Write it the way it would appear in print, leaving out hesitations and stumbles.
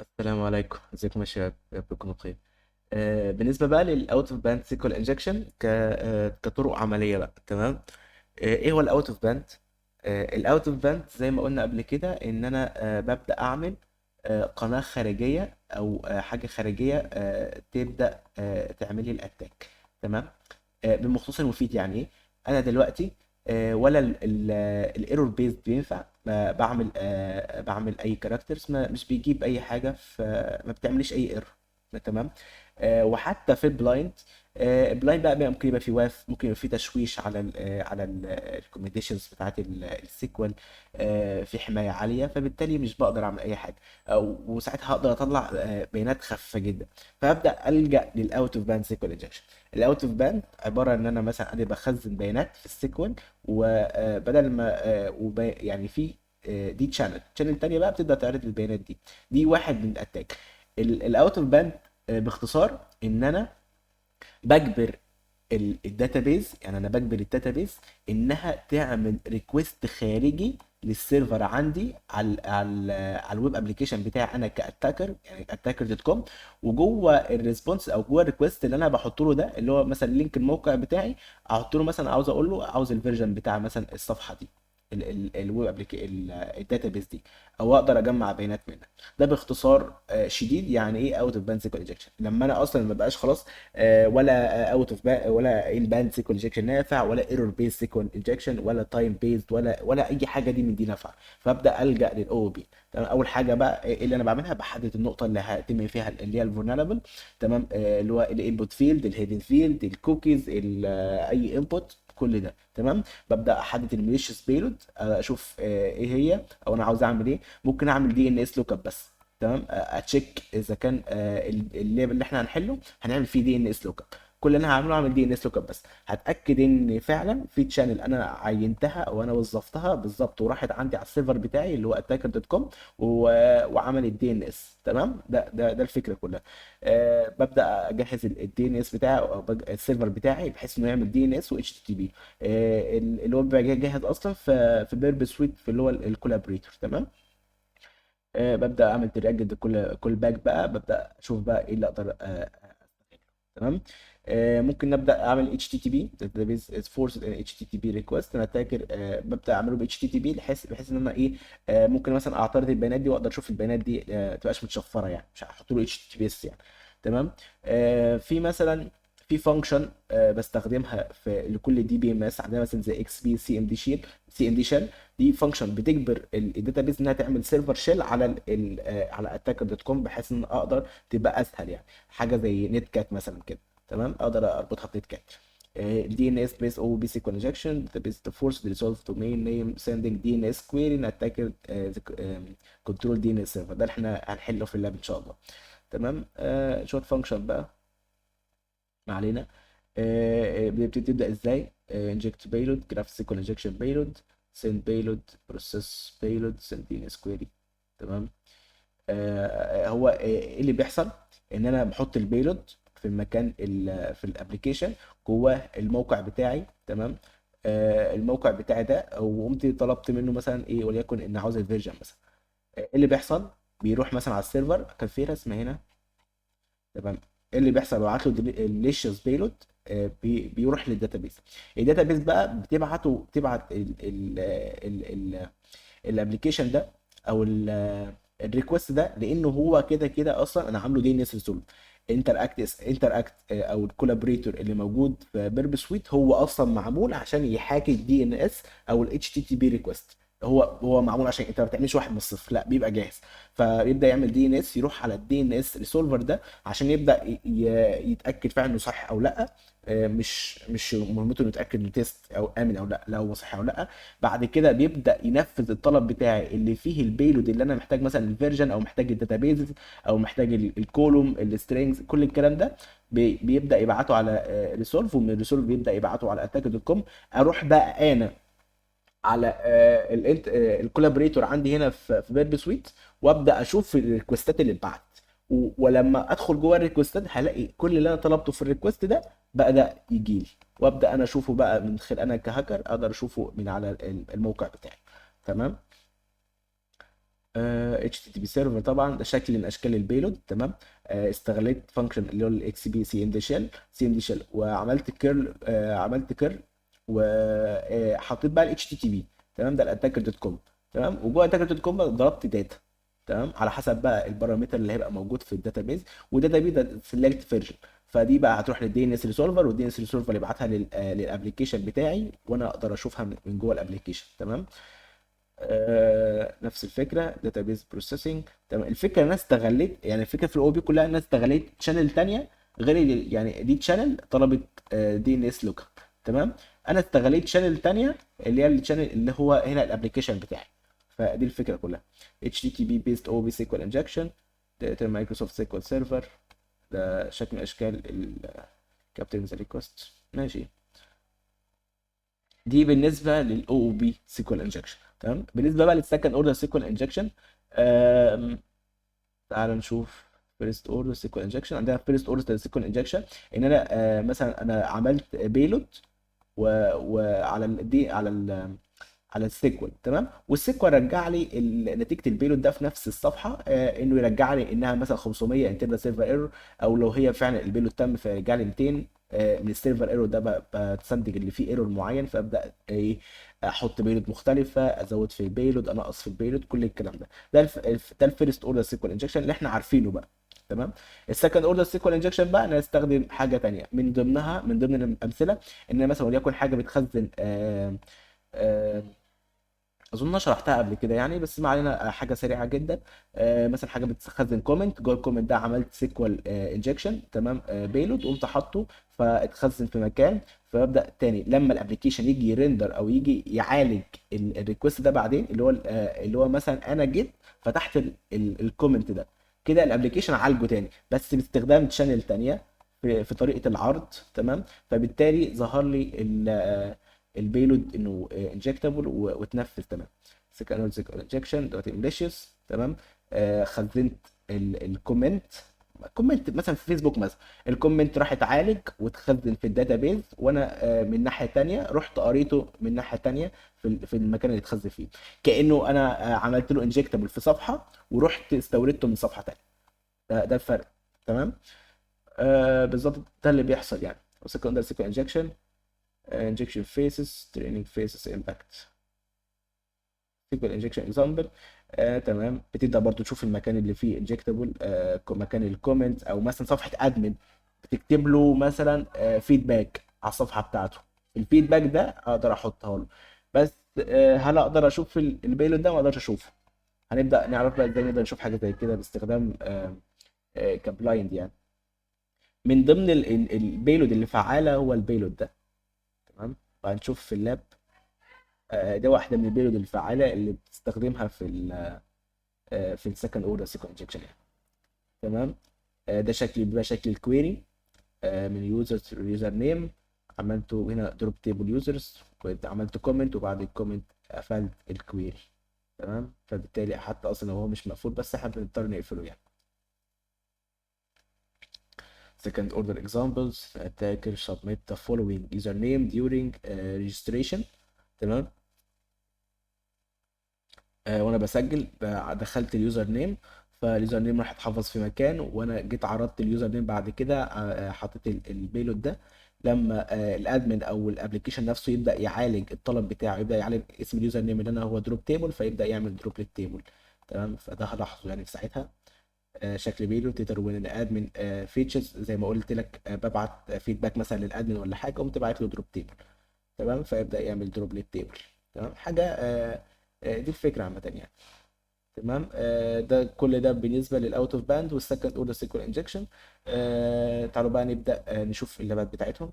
السلام عليكم، ازيكم يا شباب؟ بكم بخير. بالنسبه بقى للاوت اوف باند سيكوال انجكشن كطرق عمليه بقى، تمام. ايه هو الاوت اوف باند؟ الاوت اوف باند زي ما قلنا قبل كده ان انا ببدا اعمل قناه خارجيه او حاجه خارجيه تبدا تعمل لي الاتاك، تمام. بالمختصر المفيد يعني ايه؟ انا دلوقتي ولا الايرور بيز بينفع، بعمل اي كاركترز ما مش بيجيب اي حاجه، فما بتعمليش اي ايرور، تمام. وحتى في البلايند، البلايند بقى ممكن يبقى في واف، ممكن يبقى في تشويش على على الريكومنديشنز بتاعت السيكوال، في حمايه عاليه، فبالتالي مش بقدر اعمل اي حاجه، وساعتها هقدر اطلع بيانات خفيفه جدا، فابدا الجا للاوت اوف باند سيكوال انجكشن. الاوت اوف باند عباره ان انا مثلا انا بخزن بيانات في السيكوال، وبدل ما يعني في دي تشانل تانية بقى بتبدا تعرض البيانات دي. دي واحد من الاتاك. الاوت اوف باند باختصار ان انا بجبر الداتابيز، يعني انا بجبر الداتابيز انها تعمل ريكوست خارجي للسيرفر عندي على الويب ابلكيشن بتاعي انا كاتاكر، يعني اتاكر دوت كوم. وجوه الريسبونس او جوه الريكوست اللي انا بحط له ده، اللي هو مثلا لينك الموقع بتاعي، احط له مثلا عاوز اقول له عاوز الفيرجن بتاع مثلا الصفحه دي، الويب ابلكيشن، الداتابيز دي، او اقدر اجمع بيانات منها. ده باختصار شديد يعني ايه اوت اوف باند سيكوال انجكشن. لما انا اصلا ما بقاش خلاص ولا اوت اوف ولا ان باند سيكوال انجكشن نافع، ولا ايرور بيز سيكوال انجكشن، ولا تايم بيزد، ولا اي حاجه دي من دي نافعه، فابدا الجا للاو بي. تمام. اول حاجه بقى إيه اللي انا بعملها؟ بحدد النقطه اللي هيتم فيها اللي هي الفولنربل، تمام. اللي هو الانبوت فيلد، الهيدن فيلد، الكوكيز، اي انبوت، كل ده تمام. ببدا احدد الميليشيس بيلود، اشوف ايه هي، او انا عاوز اعمل ايه. ممكن اعمل دي ان اس لوك اب بس، تمام. اتشيك اذا كان الليبل اللي احنا هنحله هنعمل فيه دي ان اس لوك اب. كل اللي انا هعمله اعمل دي ان اس لوك اب بس، هتاكد ان فعلا في تشانل انا عينتها او انا وظفتها بالظبط وراحت عندي على السيرفر بتاعي اللي هو اتاكر دوت كوم، وعمل الدي ان اس، تمام. ده الفكره كلها. ببدا اجهز الدي ان اس بتاعي او السيرفر بتاعي بحيث انه يعمل دي ان اس و اتش تي بي، اللي هو بيبقى جاهز اصلا في بيرب سويت، في اللي هو الكولابريتور، تمام. ببدا اعمل تراجد كل باك بقى، ببدا اشوف بقى ايه اللي اقدر تمام. ممكن نبدا اعمل اتش تي تي بي database force اتش تي تي بي ريكوست. انا فاكر ببدا اعمله ب اتش تي تي بي بحيث ان انا ايه، ممكن مثلا اعترض البيانات دي واقدر اشوف البيانات دي ما تبقاش متشفره، يعني مش هحط له اتش تي تي بي اس يعني، تمام. في مثلا في فانكشن بستخدمها في لكل دي بي ام اس عندنا، مثلا زي اكس بي سي ام دي شيل، سي ام دي شيل. دي فانكشن بتجبر الداتابيز انها تعمل سيرفر شيل على على اتاكر دوت كوم، بحيث ان اقدر تبقى اسهل يعني، حاجه زي نت كات مثلا كده، تمام. اقدر اربطها بنت كات. دي ان اس بيس او بي سيكوال انجكشن بيس تو فورس ريزولف تو مين نيم سيندنج دي ان اس كويري ان اتاكر كنترول دي ان اس سيرفر. ده اللي احنا هنحله في اللاب ان شاء الله، تمام. شويه فانكشن بقى، ما علينا. بتبدا ازاي؟ انجكت بيلود، جراف سيكوال انجكشن بيلود، سند بيلود، بروسيس بيلود، سند دي ان اس كويري، تمام. هو ايه اللي بيحصل؟ ان انا بحط البيلود في المكان في الابلكيشن جوه الموقع بتاعي، تمام. الموقع بتاعي ده، وقمت طلبت منه مثلا ايه، وليكن ان عاوز الفيرجن مثلا. ايه اللي بيحصل؟ بيروح مثلا على السيرفر، كان في رسمه هنا، تمام. ايه اللي بيحصل؟ ببعت له الليشيوس بيلود، بيروح للداتابيس. الداتابيس بقى بتبعت الابلكيشن ده او الريكوست ده، لانه هو كده كده اصلا انا عامله دي ان اس ريزولف. انتر اكت او الكولابريتور اللي موجود في بيرب سويت هو اصلا معمول عشان يحاكي الدي ان اس او الاتش تي تي بي ريكوست. هو معمول عشان انت ما بتعملش واحد من الصفر، لا بيبقى جاهز. فيبدا يعمل دي ان اس، يروح على الدي ان اس ريسولفر ده عشان يبدا يتاكد فعلا انه صح او لا. مش مهمته انه يتاكد انه تيست او امن او لا، لا هو صح او لا. بعد كده بيبدا ينفذ الطلب بتاعي اللي فيه البيلود، اللي انا محتاج مثلا الفيرجن او محتاج الداتابيز او محتاج الكولوم السترينجز، كل الكلام ده بيبدا يبعته على ريسولف، ومن ريسولف بيبدا يبعته على اتاك دوت كوم. اروح بقى انا على الكولابريتور عندي هنا في بيرب سويت، وابدا اشوف الريكوستات اللي اتبعت. ولما ادخل جوه الريكوستات هلاقي كل اللي انا طلبته في الريكوست ده بدا يجي لي، وابدا انا اشوفه بقى من خلال انا كهاكر اقدر اشوفه من على الموقع بتاعي، تمام. اتش تي تي بي سيرفر طبعا ده شكل من اشكال البيلود، تمام. استغليت فانكشن اللي هو الاكس بي سي ام دي شيل، وعملت كيرل، عملت كيرل، وحطيت بقى الاتش تي تي بي، تمام. ده الاتاكر دوت كوم، تمام. وجوه اتاكر دوت كوم ضربت داتا، تمام، على حسب بقى البارامتر اللي هيبقى موجود في الداتابيز. والداتا بيز ده سيلكت فيرجن، فدي بقى هتروح للدي ان اس ريسولفر، والدي ان اس ريسولفر يبعتها للابلكيشن بتاعي، وانا اقدر اشوفها من جوه الابلكيشن، تمام. نفس الفكره داتابيز بروسيسنج، تمام. الفكره ان انا استغليت، يعني الفكره في الاو بي كلها ان انا استغليت شانل تانية غير يعني دي شانل طلبت دي ان اس لوك اب، تمام. انا استغليت شانل تانية اللي هي الشانل اللي هو هنا الابلكيشن بتاعي. فدي الفكره كلها. اتش تي تي بي بيست او بي سيكوال انجكشن، مايكروسوفت سيكوال سيرفر، ده شكل من اشكال الكابتنز ريكوست، ماشي. دي بالنسبه للاو او بي سيكوال انجكشن، تمام. بالنسبه بقى للسكند اوردر سيكوال انجكشن، تعال نشوف. فيرست اوردر سيكوال انجكشن، عندنا فيرست اوردر سيكوال انجكشن ان انا مثلا انا عملت بيلود وعلى دي على السيكوال، تمام. والسيكوال رجع لي نتيجه البيلود ده في نفس الصفحه، انه يرجع لي انها مثلا 500 انترنال سيرفر ايرور، او لو هي فعلا البيلود تم فيرجع لي 200 من السيرفر ايرور ده. بتستنتج اللي فيه ايرور معين، فابدا ايه، احط بيلود مختلفه، ازود في البيلود، انقص في البيلود، كل الكلام ده. ده الفيرست اوردر سيكوال انجكشن اللي احنا عارفينه بقى، تمام. السكند اوردر سيكوال انجكشن بقى انا استخدم حاجه تانية من ضمن الامثله، ان مثلا وليكن حاجه بتخزن اظن أنا شرحتها قبل كده يعني، بس ما علينا. حاجه سريعه جدا. مثلا حاجه بتخزن كومنت، جوه الكومنت ده عملت سيكوال انجكشن، تمام. بيلود قمت حاطه فاتخزن في مكان، فببدا تاني لما الابلكيشن يجي يرندر او يجي يعالج الريكوست ده بعدين، اللي هو مثلا انا جيت فتحت الكومنت ده، كده الابلكيشن عالجه تاني بس باستخدام شانل تانية في طريقه العرض، تمام. فبالتالي ظهر لي البيلود انه انجكتابل واتنفذ، تمام. سكند انجكشن دلوقتي ماليشيوس، تمام. خزنت الكومنت، كومنت مثلا في فيسبوك مثلا، الكومنت راح اتعالج واتخزن في الداتابيز، وانا من ناحيه تانية رحت قريته من ناحيه تانية في المكان اللي اتخزن فيه، كانه انا عملت له انجكتابل في صفحه ورحت استوردته من صفحه تانية. ده الفرق، تمام. بالظبط ده اللي بيحصل يعني. secondary SQL injection، injection phases training phases impact SQL injection example. تمام. بتبدا برضو تشوف المكان اللي فيه injectable، مكان الكومنت، او مثلا صفحه ادمن بتكتب له مثلا فيدباك على الصفحه بتاعته، الفيدباك ده اقدر احطها له. بس هل اقدر اشوف البيلود ده؟ ما اقدرش اشوفه. هنبدا نعرف بقى ازاي نقدر نشوف حاجه زي كده باستخدام كبلايند يعني. من ضمن البيلود اللي فعاله هو البيلود ده، تمام. وهنشوف في اللاب. ده واحده من البيلود الفعاله اللي بتستخدمها في السكند اوردر سيكول انجكشن يعني، تمام. ده بيبقى شكل الكويري من يوزر نيم، عملته هنا دروب تيبل يوزرز، عملت كومنت، وبعد الكومنت قفلت الكويري، تمام. فبالتالي حتى اصلا لو هو مش مقفول بس احنا بنضطر نقفله يعني. second order examples: attacker submit the following username during registration، تمام. وانا بسجل دخلت اليوزر نيم، فاليوزر نيم راح اتحفظ في مكان، وانا جيت عرضت اليوزر نيم بعد كده، حطيت البيلود ده. لما الادمن او الابلكيشن نفسه يبدا يعالج الطلب بتاعه، يبدا يعالج اسم اليوزر نيم اللي انا هو دروب تيبل، فيبدا يعمل دروب للتيبل، تمام. فده هلاحظه يعني في ساعتها. شكل بيلود تقدر وين الادمن فيتشرز زي ما قلت لك، ببعت فيدباك مثلا للادمن ولا حاجه، قمت باعت له دروب تيبل، تمام. فيبدا يعمل دروب للتيبل، تمام. حاجه دي الفكره عامه يعني، تمام. ده كل ده بالنسبه للاوت اوف باند والسكند اوردر سيكوال انجكشن. تعالوا بقى نبدا نشوف اللابات بتاعتهم.